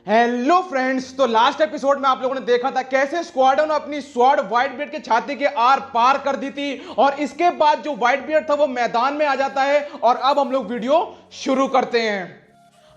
Hello friends, तो last episode में आप लोगों ने देखा था कैसे स्क्वाडो ने अपनी स्वॉर्ड व्हाइट बियर्ड के छाती के आर पार कर दी थी और इसके बाद जो व्हाइट बियर्ड था वो मैदान में आ जाता है। और अब हम लोग वीडियो शुरू करते हैं।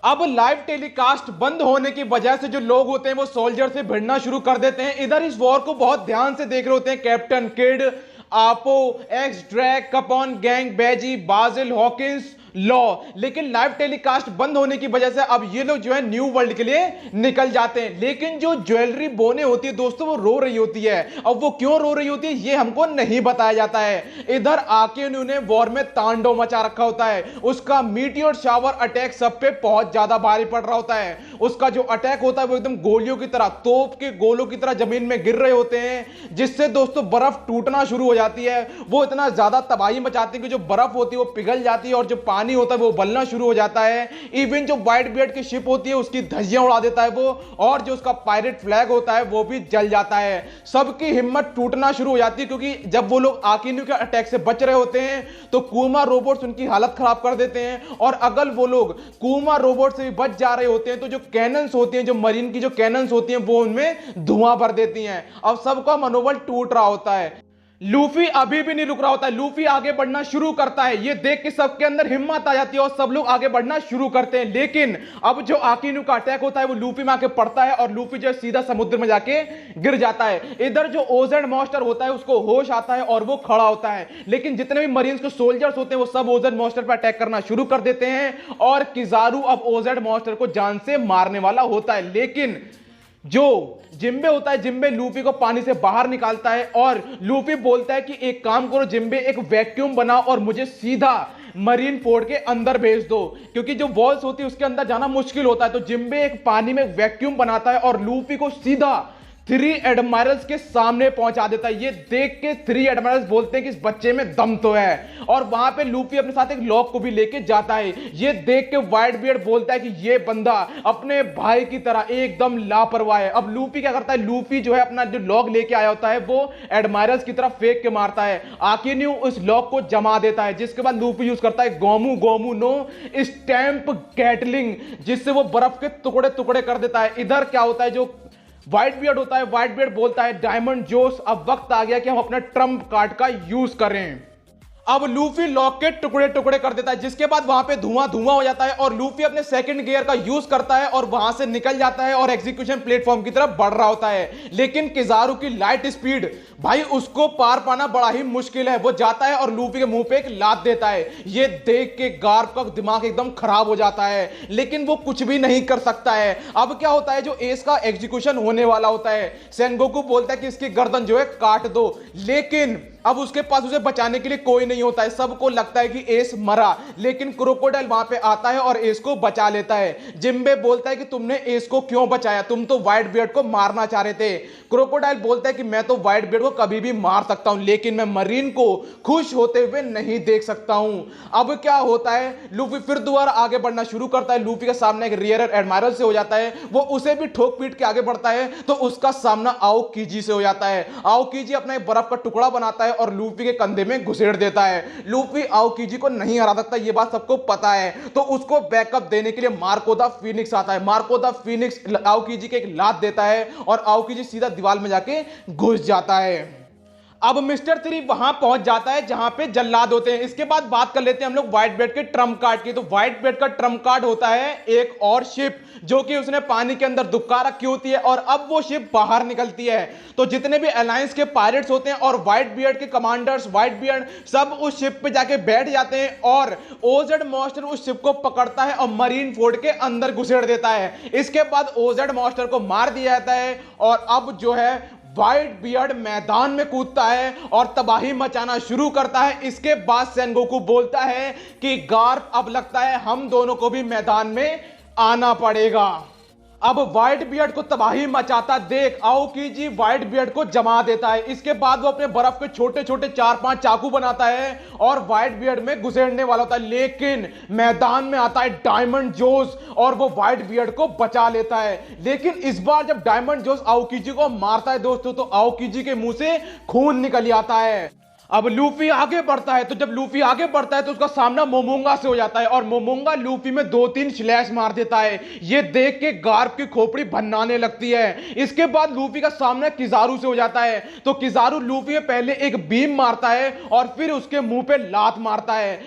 अब लाइव टेलीकास्ट बंद होने की वजह से जो लोग होते हैं वो सोल्जर से भिड़ना शुरू कर देते हैं। इधर इस वॉर को बहुत ध्यान से देख रहे होते हैं captain Kidd, Apoo, X Drake, Capone Gang, Bege, Basil, Hawkins, Law. लेकिन लाइव टेलीकास्ट बंद होने की वजह से अब ये लोग जो है न्यू वर्ल्ड के लिए निकल जाते हैं। लेकिन जो ज्वेलरी बोने होती है दोस्तों वो रो रही होती है। अब वो क्यों रो रही होती है ये हमको नहीं बताया जाता है। इधर आके उन्होंने वॉर में तांडव मचा रखा होता है। उसका मीटियोर शावर अटैक सब पे बहुत ज्यादा भारी पड़ रहा होता है। उसका जो अटैक होता है वो एकदम गोलियों की तरह, तोप के गोलों की तरह जमीन में गिर रहे होते हैं, जिससे दोस्तों बर्फ टूटना शुरू हो जाती है। वो इतना ज्यादा तबाही मचाती है कि जो बर्फ होती है वो पिघल जाती है और जो पानी होता है वो उबलना शुरू हो जाता है। इवन जो व्हाइट बियर्ड की शिप होती है उसकी धज्जियां उड़ा देता है वो, और जो उसका पायरेट फ्लैग होता है वो भी जल जाता है। सबकी हिम्मत टूटना शुरू हो जाती है क्योंकि जब वो लोग आकिन्यू के अटैक से बच रहे होते हैं तो कूमा रोबोट्स उनकी हालत खराब कर देते हैं। और अगर वो लोग कूमा रोबोट से भी बच जा रहे होते हैं तो जो कैनन्स होती हैं, जो मरीन की जो कैनन्स होती हैं वो उनमें धुआं भर देती हैं। अब सबका मनोबल टूट रहा होता है। लूफी अभी भी नहीं रुक रहा होता है। लूफी आगे बढ़ना शुरू करता है। ये देख के सबके अंदर हिम्मत आ जाती है और सब लोग आगे बढ़ना शुरू करते हैं। लेकिन अब जो आकिन्यू का अटैक होता है वो लूफी में आके पड़ता है और लूफी जो सीधा समुद्र में जाके गिर जाता है। इधर जो ओजेड मॉन्स्टर होता है उसको होश आता है और वो खड़ा होता है। लेकिन जितने भी मरीन्स के सोल्जर्स होते हैं वो सब ओजेड मॉन्स्टर पर अटैक करना शुरू कर देते हैं और किजारू अब ओजेड मॉन्स्टर को जान से मारने वाला होता है। लेकिन जो जिम्बे होता है, जिम्बे लूफी को पानी से बाहर निकालता है और लूफी बोलता है कि एक काम करो जिम्बे, एक वैक्यूम बनाओ और मुझे सीधा मरीन पोर्ट के अंदर भेज दो, क्योंकि जो वॉल्स होती है उसके अंदर जाना मुश्किल होता है। तो जिम्बे एक पानी में वैक्यूम बनाता है और लूफी को सीधा 3 एडमायरल्स के सामने पहुंचा देता है। ये देख के 3 एडमायरल्स बोलते हैं कि इस बच्चे में दम तो है, और वहां पे लूफी अपने साथ एक लॉक को भी लेके जाता है। ये देख के व्हाइट बियर्ड बोलता है कि ये बंदा अपने भाई की तरह एकदम लापरवाह है। अब लूफी क्या करता है, लूफी जो है अपना जो लॉक लेके आया होता है वो एडमायरल्स की तरफ फेंक के मारता है। आकिन्यू उस लॉक को जमा देता है, जिसके बाद लूफी यूज करता है गोमू गोमू नो स्टैंप गैटलिंग, जिससे वो बर्फ के टुकड़े टुकड़े कर देता है। इधर क्या होता है, जो व्हाइट बियर्ड होता है, व्हाइट बियर्ड बोलता है डायमंड जोश, अब वक्त आ गया कि हम अपना ट्रम्प कार्ड का यूज करें। अब लूफी लॉक के टुकड़े टुकड़े कर देता है, जिसके बाद वहां पे धुआं धुआं हो जाता है और लूफी अपने सेकंड गियर का यूज करता है और वहां से निकल जाता है और एग्जीक्यूशन प्लेटफॉर्म की तरफ बढ़ रहा होता है। लेकिन किजारू की लाइट स्पीड, भाई उसको पार पाना बड़ा ही मुश्किल है। वो जाता है और लूफी के मुंह पे एक लात देता है। ये देख के गार्प का दिमाग एकदम खराब हो जाता है, लेकिन वो कुछ भी नहीं कर सकता है। अब क्या होता है, जो एस का एग्जीक्यूशन होने वाला होता है, सेनगोकू बोलता है कि इसकी गर्दन जो है काट दो, लेकिन अब उसके पास उसे बचाने के लिए कोई नहीं होता है। सबको लगता है कि एस मरा, लेकिन क्रोकोडाइल वहां पे आता है और एस को बचा लेता है। जिम्बे बोलता है कि तुमने एस को क्यों बचाया, तुम तो व्हाइट बियर्ड को मारना चाह रहे थे। क्रोकोडाइल बोलता है कि मैं तो व्हाइट बियर्ड को कभी भी मार सकता हूं, लेकिन मैं मरीन को खुश होते हुए नहीं देख सकता हूं। अब क्या होता है, लूफी फिर दोबारा आगे बढ़ना शुरू करता है। लूफी के सामने एक रियर एडमायरल से हो जाता है, वो उसे भी ठोक पीट के आगे बढ़ता है तो उसका सामना आओकीजी से हो जाता है। आओकीजी अपना एक बर्फ का टुकड़ा बनाता है और लूफी के कंधे में घुसेड़ देता है। लूफी आओकीजी को नहीं हरा सकता, ये बात सबको पता है, तो उसको बैकअप देने के लिए मार्को द फीनिक्स आता है। मार्को द फीनिक्स आओकीजी के एक लात देता है और आओकीजी सीधा दीवार में जाके घुस जाता है। अब मिस्टर 3 वहां पहुंच जाता है जहां पे जल्लाद होते हैं। इसके बाद बात कर लेते हैं हम लोग व्हाइट बियर्ड के ट्रम्प कार्ड की। तो व्हाइट बियर्ड का ट्रम्प कार्ड होता है एक और शिप जो कि उसने पानी के अंदर दुबका रखी होती है और अब वो शिप बाहर निकलती है। तो जितने भी अलायंस के पायरेट्स होते हैं और व्हाइट बियर्ड के कमांडर्स, व्हाइट बियर्ड सब उस शिप पे जाके बैठ जाते हैं और ओजेड मॉन्स्टर उस शिप को पकड़ता है और मरीन फोर्ट के अंदर घुसेड़ देता है। इसके बाद ओजेड मॉन्स्टर को मार दिया जाता है और अब जो है व्हाइट बियर्ड मैदान में कूदता है और तबाही मचाना शुरू करता है। इसके बाद सेनगोकू बोलता है कि गार्प अब लगता है हम दोनों को भी मैदान में आना पड़ेगा। अब व्हाइट बियर्ड को तबाही मचाता देख आओकीजी व्हाइट बियर्ड को जमा देता है। इसके बाद वो अपने बर्फ के छोटे छोटे 4-5 चाकू बनाता है और व्हाइट बियर्ड में घुसेड़ने वाला होता है, लेकिन मैदान में आता है डायमंड जोस और वो व्हाइट बियर्ड को बचा लेता है। लेकिन इस बार जब डायमंड जोस आओकीजी को मारता है दोस्तों, तो आओकीजी के मुंह से खून निकल आता है। अब लूफी आगे बढ़ता है, तो जब लूफी आगे बढ़ता है तो उसका सामना मोमोंगा से हो जाता है और मोमोंगा लूफी में 2-3 स्लैश मार देता है। ये देख के गार्प की खोपड़ी भन्नाने लगती है। इसके बाद लूफी का सामना किजारू से हो जाता है, तो किजारू लूफी में पहले एक बीम मारता है और फिर उसके मुंह पे लात मारता है,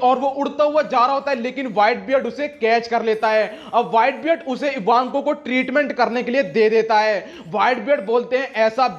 और वो उड़ता हुआ जा रहा होता है, लेकिन व्हाइट बियर्ड उसे कैच कर लेता है। अब व्हाइट बियर्ड उसे इवांको को ट्रीटमेंट करने के लिए दे देता है। व्हाइट बियर्ड बोलते हैं, ऐसे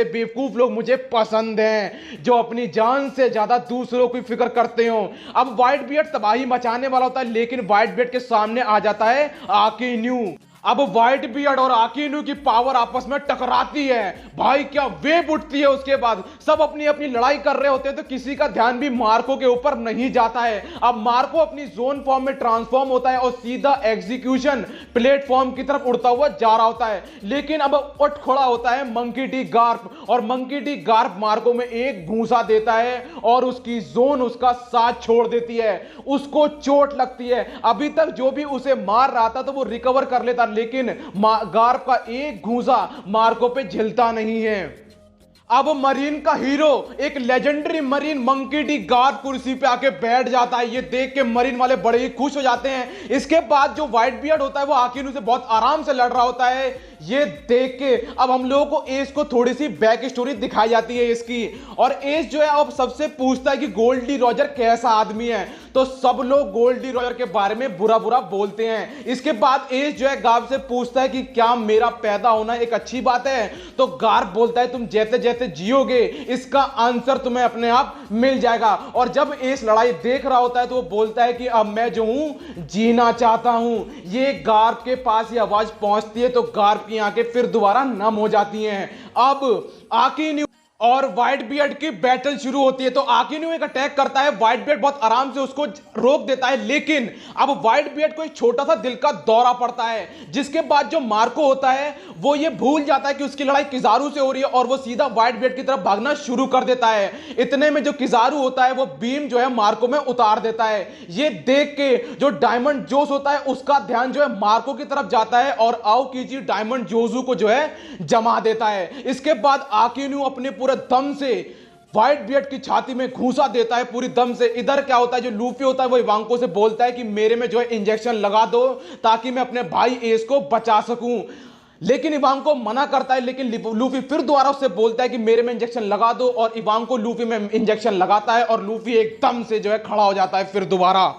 बेवकूफ लोग मुझे पसंद हैं जो अपनी जान से ज्यादा दूसरों की फिक्र करते हो। अब व्हाइट बियर्ड तबाही मचाने वाला होता है, लेकिन व्हाइट बियर्ड के सामने आ जाता है आकिन्यू। अब व्हाइट बियर्ड और आकिन्यू की पावर आपस में टकराती है, भाई क्या वेव उठती है। उसके बाद सब अपनी अपनी लड़ाई कर रहे होते हैं, तो किसी का ध्यान भी मार्को के ऊपर नहीं जाता है। अब मार्को अपनी जोन फॉर्म में ट्रांसफॉर्म होता है और सीधा एग्जीक्यूशन प्लेटफॉर्म की तरफ उड़ता हुआ जा रहा होता है, लेकिन अब उठ खड़ा होता है मंकी डी गार्प, और मंकी डी गार्प मार्को में एक घूंसा देता है और उसकी जोन उसका साथ छोड़ देती है। उसको चोट लगती है। अभी तक जो भी उसे मार रहा था तो वो रिकवर कर लेता, लेकिन गार्प का एक घूंसा मार्को पे झिलता नहीं है। अब मरीन का हीरो, एक legendary marine monkey D Garp कुर्सी पे आके बैठ जाता है। ये देख के मरीन वाले बड़े ही खुश हो जाते हैं। इसके बाद जो व्हाइट बियर्ड होता है वो आकिन्यू से बहुत आराम से लड़ रहा होता है। ये देख के अब हम लोगों को एस को थोड़ी सी बैक स्टोरी दिखाई जाती है इसकी, और एस जो है अब सबसे पूछता है कि गोल्डी रॉजर कैसा आदमी है, तो सब लोग गोल्डी रॉजर के बारे में बुरा बुरा बोलते हैं। इसके बाद एस जो है गार्प से पूछता है कि क्या मेरा पैदा होना एक अच्छी बात है, तो गार्प बोलता है तुम जैसे जैसे जियोगे इसका आंसर तुम्हें अपने आप मिल जाएगा। और जब एस लड़ाई देख रहा होता है तो वो बोलता है कि अब मैं जो हूं जीना चाहता हूं। ये गार्प के पास ये आवाज पहुंचती है तो गार्प की आंखें फिर दोबारा नम हो जाती हैं। अब आकिन्यू और व्हाइट बियर्ड की बैटल शुरू होती है, तो आकिन्यू एक अटैक करता है। व्हाइट बियर्ड बहुत आराम से उसको रोक देता है, लेकिन अब व्हाइट बियर्ड को एक छोटा सा दिल का दौरा पड़ता है, जिसके बाद जो मार्को होता है वो ये भूल जाता है कि उसकी लड़ाई किजारू से हो रही है और वो सीधा व्हाइट बियर्ड की तरफ भागना शुरू कर देता है। इतने में जो किजारू होता है वो बीम जो है मार्को में उतार देता है। ये देख के जो डायमंड जोस होता है उसका ध्यान जो है मार्को की तरफ जाता है और आओकीची डायमंड जोजू को जो है जमा देता है। इसके बाद आकिन्यू अपने पूरे दम से व्हाइट बियर्ड की छाती में घूंसा देता है पूरी दम से। इधर क्या होता है, जो लूफी होता है वो इवांको से बोलता है कि मेरे में जो है इंजेक्शन लगा दो ताकि मैं अपने भाई एस को बचा सकूं, लेकिन इवांको मना करता है। लेकिन लूफी फिर दोबारा उससे बोलता है कि मेरे में इंजेक्शन लगा दो, और इवांको लूफी में इंजेक्शन लगाता है और लूफी एकदम से जो है खड़ा हो जाता है फिर दोबारा।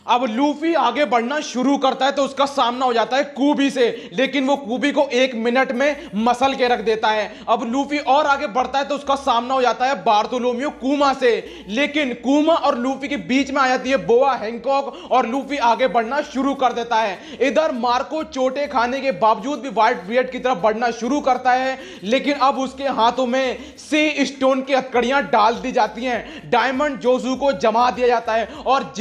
अब लूफी आगे बढ़ना शुरू करता है तो उसका सामना हो जाता है कूबी से, लेकिन वो कूबी को 1 मिनट में मसल के रख देता है। अब लूफी और आगे बढ़ता है तो उसका सामना हो जाता है बार्थोलोम्यू कुमा से, लेकिन कुमा और लूफी के बीच में आ जाती है बोआ हैंकॉक और लूफी आगे बढ़ना शुरू कर देता है। इधर मार्को चोटें खाने के बावजूद भी व्हाइट बियर्ड की तरफ बढ़ना शुरू करता है, लेकिन अब उसके हाथों में सी स्टोन की हथकड़ियां डाल दी जाती हैं। डायमंड जोजू को जमा दिया जाता है और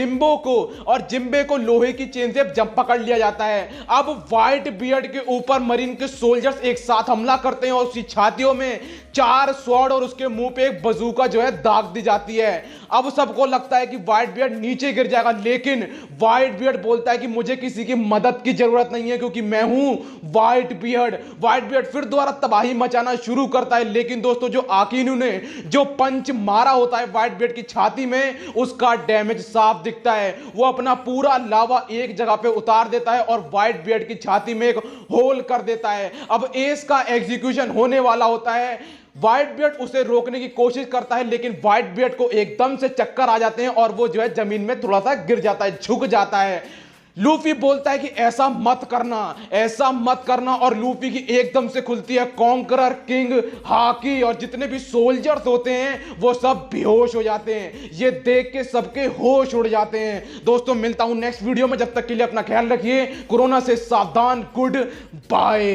जिम्बे को लोहे की चेन से जब पकड़ लिया जाता है। अब व्हाइट बियर्ड के ऊपर मरीन के सोल्जर्स एक साथ हमला करते हैं और उसकी छातियों में 4 स्वॉर्ड और उसके मुंह पे एक बजूका जो है दाग दी जाती है। अब सबको लगता है कि व्हाइट बियर्ड नीचे गिर जाएगा, लेकिन व्हाइट बियर्ड बोलता है कि मुझे किसी की मदद की जरूरत नहीं है क्योंकि मैं हूं व्हाइट बियर्ड। व्हाइट बियर्ड फिर दोबारा तबाही मचाना शुरू करता है, लेकिन दोस्तों जो आकिन्यू ने जो पंच मारा होता है व्हाइट बियर्ड की छाती में उसका डैमेज साफ दिखता है। वो अपना पूरा लावा एक जगह पे उतार देता है और व्हाइट बियर्ड की छाती में एक होल कर देता है। अब एस का एग्जीक्यूशन होने वाला होता है। व्हाइट बियर्ड उसे रोकने की कोशिश करता है, लेकिन व्हाइट बियर्ड को एकदम से चक्कर आ जाते हैं और वो जो है जमीन में थोड़ा सा गिर जाता है, झुक जाता है। लूफी बोलता है कि ऐसा मत करना, और लूफी की एकदम से खुलती है कॉन्करर, किंग, हाकी और जितने भी सोल्जर्स होते हैं वो सब बेहोश हो जाते हैं। ये देख के सबके होश उड़ जाते हैं। दोस्तों मिलता हूं नेक्स्ट वीडियो में, जब तक के लिए अपना ख्याल रखिए, कोरोना से सावधान, गुड बाय।